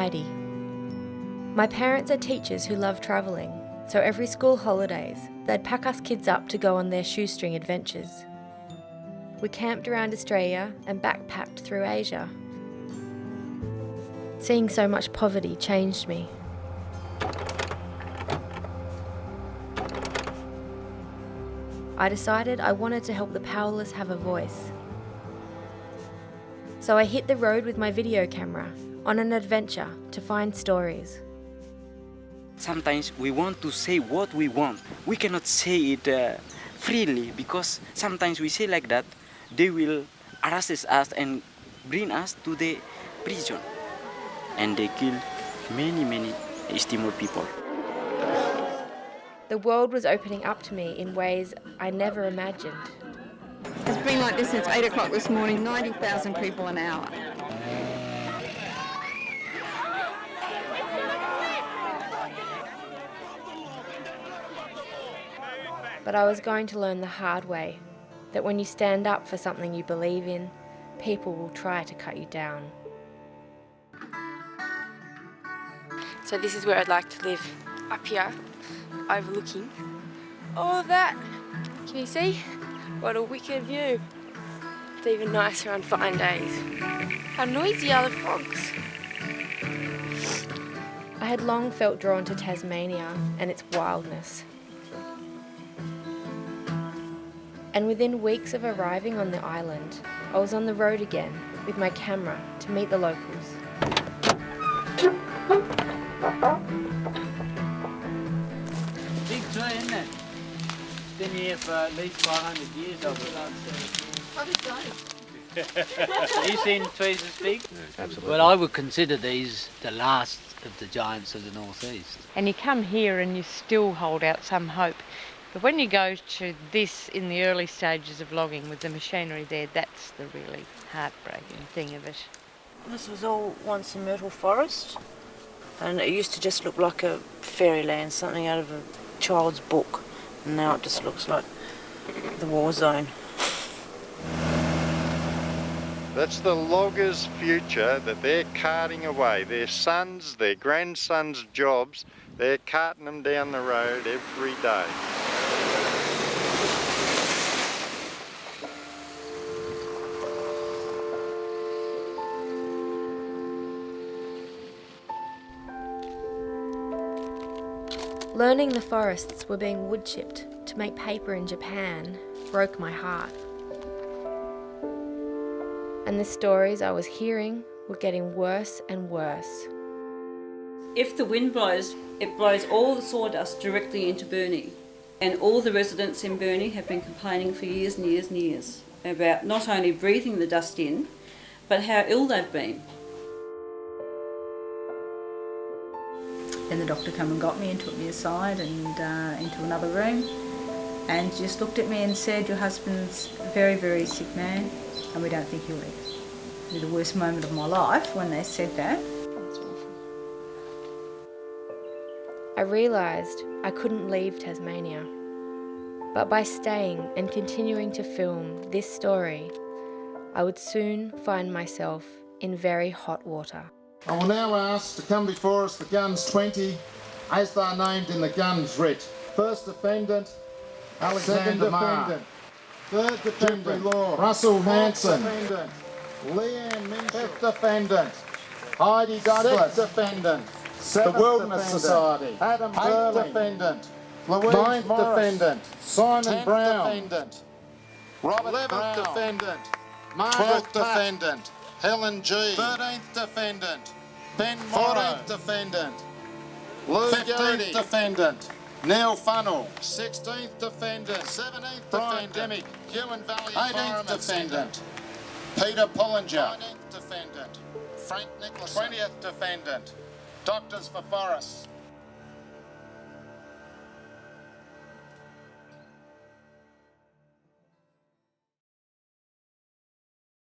Heidi. My parents are teachers who love travelling, so every school holidays, they'd pack us kids up to go on their shoestring adventures. We camped around Australia and backpacked through Asia. Seeing so much poverty changed me. I decided I wanted to help the powerless have a voice. So I hit the road with my video camera on an adventure to find stories. Sometimes we want to say what we want. We cannot say it freely because sometimes we say like that, they will arrest us and bring us to the prison. And they kill many estimable people. The world was opening up to me in ways I never imagined. It's been like this since 8 o'clock this morning, 90,000 people an hour. But I was going to learn the hard way, that when you stand up for something you believe in, people will try to cut you down. So this is where I'd like to live, up here, overlooking all of that. Can you see? What a wicked view. It's even nicer on fine days. How noisy are the frogs? I had long felt drawn to Tasmania and its wildness. And within weeks of arriving on the island, I was on the road again with my camera to meet the locals. Big tree, isn't it? Been here for at least 500 years, Have you seen trees as big? Yeah, absolutely. Well, I would consider these the last of the giants of the northeast. And you come here and you still hold out some hope. But when you go to this in the early stages of logging with the machinery there, that's the really heartbreaking thing of it. This was all once a myrtle forest, and it used to just look like a fairyland, something out of a child's book, and now it just looks like the war zone. That's the loggers' future that they're carting away. Their sons, their grandsons' jobs, they're carting them down the road every day. Learning the forests were being wood chipped to make paper in Japan broke my heart. And the stories I was hearing were getting worse and worse. If the wind blows, it blows all the sawdust directly into Burnie. And all the residents in Burnie have been complaining for years and years and years about not only breathing the dust in, but how ill they've been. Then the doctor came and got me and took me aside and into another room and just looked at me and said, "Your husband's a very, very sick man and we don't think he'll live." It was the worst moment of my life when they said that. That's awful. I realised I couldn't leave Tasmania. But by staying and continuing to film this story, I would soon find myself in very hot water. I will now ask to come before us the Gunns 20, as they are named in the Gunns writ. First defendant, Alexander Marr. Third defendant, Russell Hanson. Leanne Minshall. Fifth defendant, Heidi Douglas. Sixth defendant, the Wilderness Society. Adam Burling. Eighth defendant, Louise Morris. Defendant, Simon Brown. Defendant, Robert Brown. Defendant, Margaret 12th defendant, Helen G. 13th defendant, Ben Morrow. 14th defendant, Lou 15th defendant, Neil Funnell. 16th defendant, 17th Brian defendant, Huon Valley 18th defendant, Peter Pullinger. 19th defendant, Frank Nicholas. 20th defendant, Doctors for Forests.